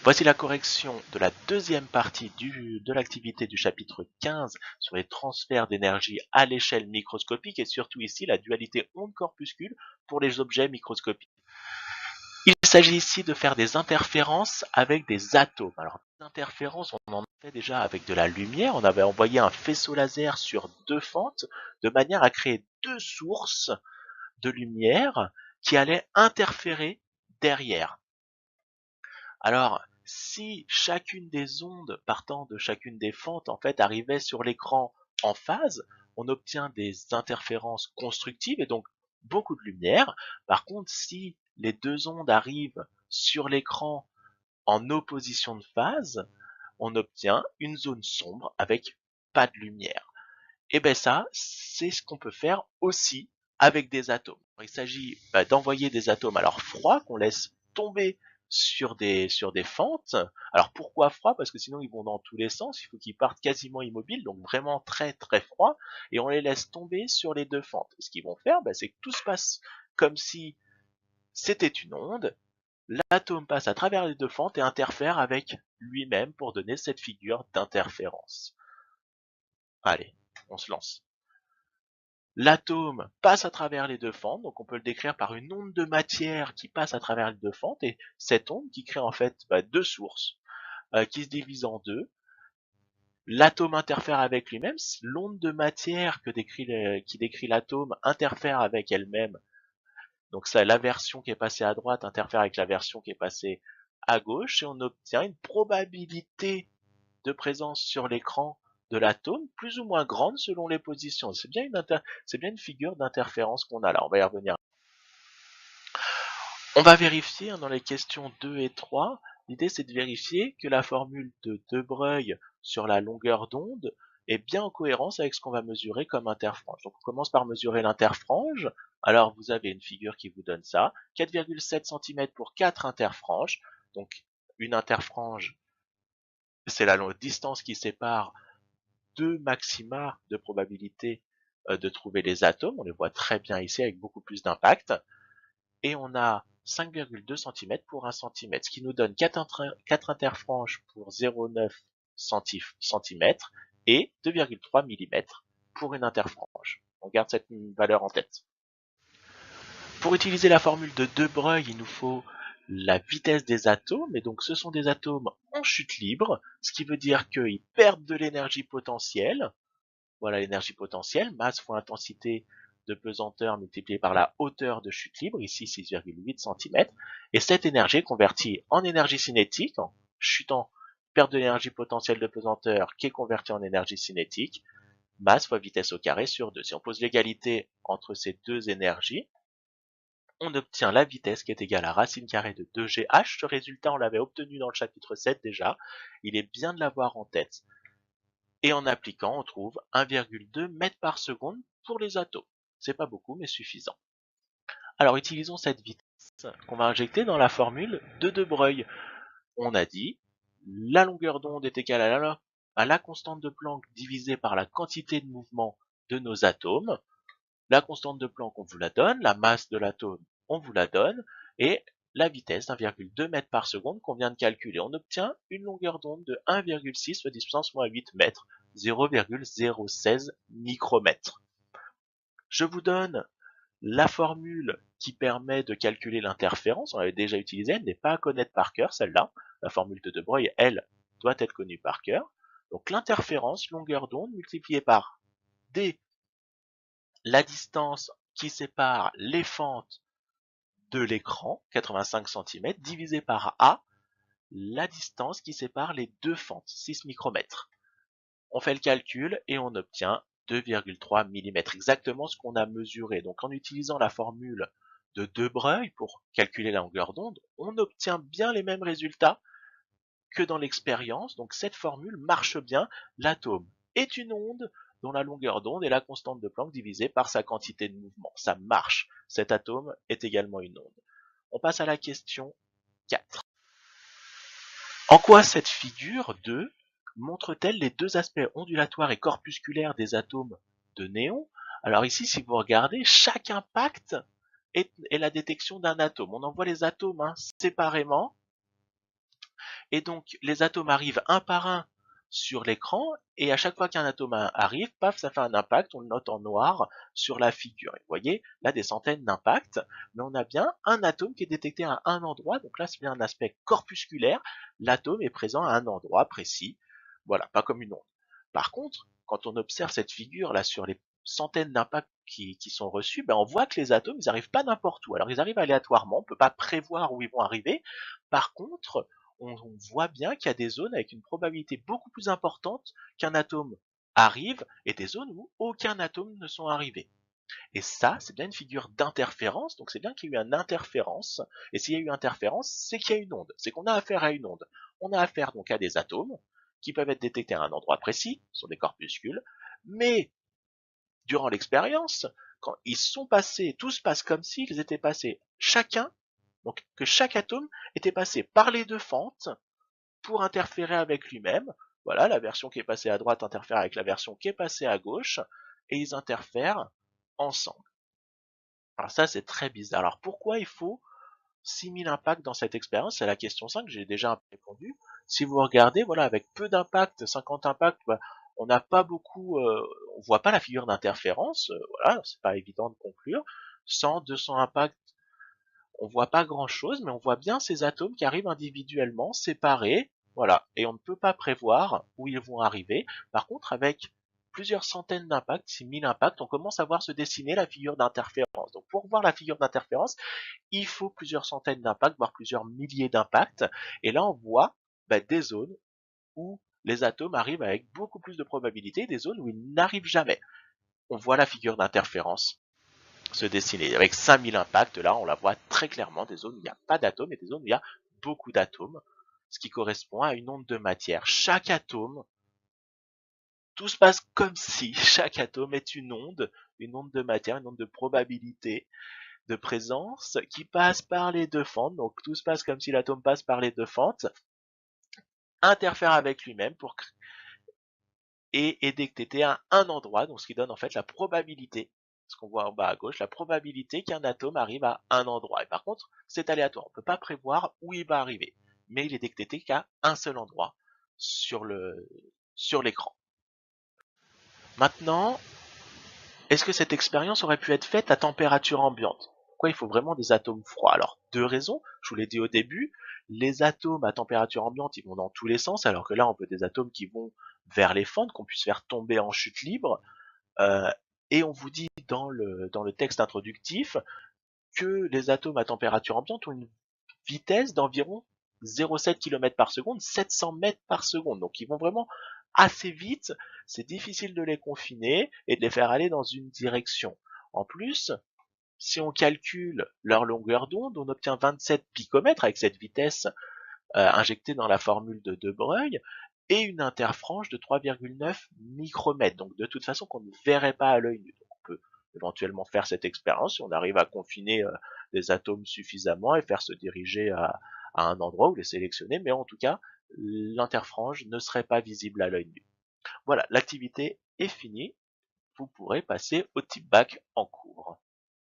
Voici la correction de la deuxième partie de l'activité du chapitre 15 sur les transferts d'énergie à l'échelle microscopique et surtout ici la dualité onde-corpuscule pour les objets microscopiques. Il s'agit ici de faire des interférences avec des atomes. Alors, des interférences, on en a fait déjà avec de la lumière. On avait envoyé un faisceau laser sur deux fentes de manière à créer deux sources de lumière qui allaient interférer derrière. Alors, si chacune des ondes partant de chacune des fentes en fait arrivait sur l'écran en phase, on obtient des interférences constructives et donc beaucoup de lumière. Par contre, si les deux ondes arrivent sur l'écran en opposition de phase, on obtient une zone sombre avec pas de lumière. Et bien ça, c'est ce qu'on peut faire aussi avec des atomes. Il s'agit d'envoyer des atomes alors froids qu'on laisse tomber sur des fentes. Alors pourquoi froid? Parce que sinon ils vont dans tous les sens, il faut qu'ils partent quasiment immobiles, donc vraiment très très froids, et on les laisse tomber sur les deux fentes. Et ce qu'ils vont faire, c'est que tout se passe comme si c'était une onde, l'atome passe à travers les deux fentes et interfère avec lui-même pour donner cette figure d'interférence. Allez, on se lance. L'atome passe à travers les deux fentes, donc on peut le décrire par une onde de matière qui passe à travers les deux fentes, et cette onde qui crée en fait deux sources qui se divisent en deux. L'atome interfère avec lui-même, l'onde de matière qui décrit l'atome interfère avec elle-même, donc ça, la version qui est passée à droite interfère avec la version qui est passée à gauche, et on obtient une probabilité de présence sur l'écran de l'atome plus ou moins grande selon les positions. C'est bien une figure d'interférence qu'on a là, on va y revenir. On va vérifier dans les questions 2 et 3, l'idée c'est de vérifier que la formule de De Broglie sur la longueur d'onde est bien en cohérence avec ce qu'on va mesurer comme interfrange. Donc on commence par mesurer l'interfrange. Alors vous avez une figure qui vous donne ça, 4,7 cm pour 4 interfranges. Donc une interfrange, c'est la distance qui sépare deux maxima de probabilité de trouver les atomes. On les voit très bien ici avec beaucoup plus d'impact. Et on a 5,2 cm pour 1 cm, ce qui nous donne 4 interfranges pour 0,9 cm et 2,3 mm pour une interfrange. On garde cette valeur en tête. Pour utiliser la formule de De Broglie, il nous faut la vitesse des atomes, et donc ce sont des atomes en chute libre, ce qui veut dire qu'ils perdent de l'énergie potentielle. Voilà l'énergie potentielle, masse fois intensité de pesanteur multipliée par la hauteur de chute libre, ici 6,8 cm, et cette énergie est convertie en énergie cinétique, en chutant, perte de l'énergie potentielle de pesanteur qui est convertie en énergie cinétique, masse fois vitesse au carré sur 2. Si on pose l'égalité entre ces deux énergies, on obtient la vitesse qui est égale à racine carrée de 2GH. Ce résultat, on l'avait obtenu dans le chapitre 7 déjà. Il est bien de l'avoir en tête. Et en appliquant, on trouve 1,2 mètres par seconde pour les atomes. C'est pas beaucoup, mais suffisant. Alors utilisons cette vitesse qu'on va injecter dans la formule de De Broglie. On a dit, la longueur d'onde est égale à la constante de Planck divisée par la quantité de mouvement de nos atomes. La constante de Planck, on vous la donne, la masse de l'atome, on vous la donne, et la vitesse d'1,2 mètres par seconde qu'on vient de calculer. On obtient une longueur d'onde de 1,6 fois 10 puissance moins 8 mètres, 0,016 micromètres. Je vous donne la formule qui permet de calculer l'interférence. On l'avait déjà utilisée, elle n'est pas à connaître par cœur, celle-là. La formule de De Broglie, elle, doit être connue par cœur. Donc l'interférence, longueur d'onde, multipliée par D, la distance qui sépare les fentes de l'écran, 85 cm, divisé par A, la distance qui sépare les deux fentes, 6 micromètres. On fait le calcul et on obtient 2,3 mm, exactement ce qu'on a mesuré. Donc en utilisant la formule de De Broglie pour calculer la longueur d'onde, on obtient bien les mêmes résultats que dans l'expérience. Donc cette formule marche bien. L'atome est une onde dont la longueur d'onde est la constante de Planck divisée par sa quantité de mouvement. Ça marche. Cet atome est également une onde. On passe à la question 4. En quoi cette figure 2 montre-t-elle les deux aspects ondulatoires et corpusculaires des atomes de néon? Alors ici, si vous regardez, chaque impact est la détection d'un atome. On envoie les atomes séparément, Et donc les atomes arrivent un par un sur l'écran, et à chaque fois qu'un atome arrive, paf, ça fait un impact, on le note en noir sur la figure. Et vous voyez, là des centaines d'impacts, mais on a bien un atome qui est détecté à un endroit, donc là c'est bien un aspect corpusculaire, l'atome est présent à un endroit précis, voilà, pas comme une onde. Par contre, quand on observe cette figure là sur les centaines d'impacts qui sont reçus, ben on voit que les atomes, ils arrivent pas n'importe où. Alors ils arrivent aléatoirement, on peut pas prévoir où ils vont arriver. Par contre, on voit bien qu'il y a des zones avec une probabilité beaucoup plus importante qu'un atome arrive et des zones où aucun atome ne sont arrivés. Et ça, c'est bien une figure d'interférence, donc c'est bien qu'il y a eu une interférence, et s'il y a eu interférence, c'est qu'il y a une onde, c'est qu'on a affaire à une onde. On a affaire donc à des atomes qui peuvent être détectés à un endroit précis, ce sont des corpuscules, mais durant l'expérience, quand ils sont passés, tout se passe comme s'ils étaient passés chacun, donc que chaque atome était passé par les deux fentes pour interférer avec lui-même. Voilà, la version qui est passée à droite interfère avec la version qui est passée à gauche, et ils interfèrent ensemble. Alors ça, c'est très bizarre. Alors pourquoi il faut 6000 impacts dans cette expérience? C'est la question 5, j'ai déjà un peu répondu. Si vous regardez, voilà, avec peu d'impacts, 50 impacts, bah, on n'a pas beaucoup, on voit pas la figure d'interférence, voilà, c'est pas évident de conclure. 100, 200 impacts, on voit pas grand chose, mais on voit bien ces atomes qui arrivent individuellement, séparés, voilà, et on ne peut pas prévoir où ils vont arriver. Par contre, avec plusieurs centaines d'impacts, 6000 impacts, on commence à voir se dessiner la figure d'interférence. Donc pour voir la figure d'interférence, il faut plusieurs centaines d'impacts, voire plusieurs milliers d'impacts, et là on voit des zones où les atomes arrivent avec beaucoup plus de probabilité, des zones où ils n'arrivent jamais. On voit la figure d'interférence se dessiner. Avec 5000 impacts, là, on la voit très clairement, des zones où il n'y a pas d'atomes et des zones où il y a beaucoup d'atomes, ce qui correspond à une onde de matière. Chaque atome, tout se passe comme si chaque atome est une onde de matière, une onde de probabilité de présence qui passe par les deux fentes. Donc tout se passe comme si l'atome passe par les deux fentes, interfère avec lui-même et est détecté à un endroit, donc ce qui donne en fait la probabilité, ce qu'on voit en bas à gauche, la probabilité qu'un atome arrive à un endroit. Et par contre, c'est aléatoire, on ne peut pas prévoir où il va arriver, mais il est détecté qu'à un seul endroit sur l'écran. Maintenant, est-ce que cette expérience aurait pu être faite à température ambiante? Pourquoi il faut vraiment des atomes froids? Alors, deux raisons, je vous l'ai dit au début, les atomes à température ambiante, ils vont dans tous les sens, alors que là, on veut des atomes qui vont vers les fentes, qu'on puisse faire tomber en chute libre. Euh, et on vous dit dans le texte introductif que les atomes à température ambiante ont une vitesse d'environ 0,7 km par seconde, 700 mètres par seconde. Donc ils vont vraiment assez vite, c'est difficile de les confiner et de les faire aller dans une direction. En plus, si on calcule leur longueur d'onde, on obtient 27 picomètres avec cette vitesse injectée dans la formule de De Broglie et une interfrange de 3,9 micromètres. Donc de toute façon qu'on ne verrait pas à l'œil nu. Donc, on peut éventuellement faire cette expérience si on arrive à confiner des atomes suffisamment et faire se diriger à un endroit ou les sélectionner, mais en tout cas, l'interfrange ne serait pas visible à l'œil nu. Voilà, l'activité est finie. Vous pourrez passer au type bac en cours.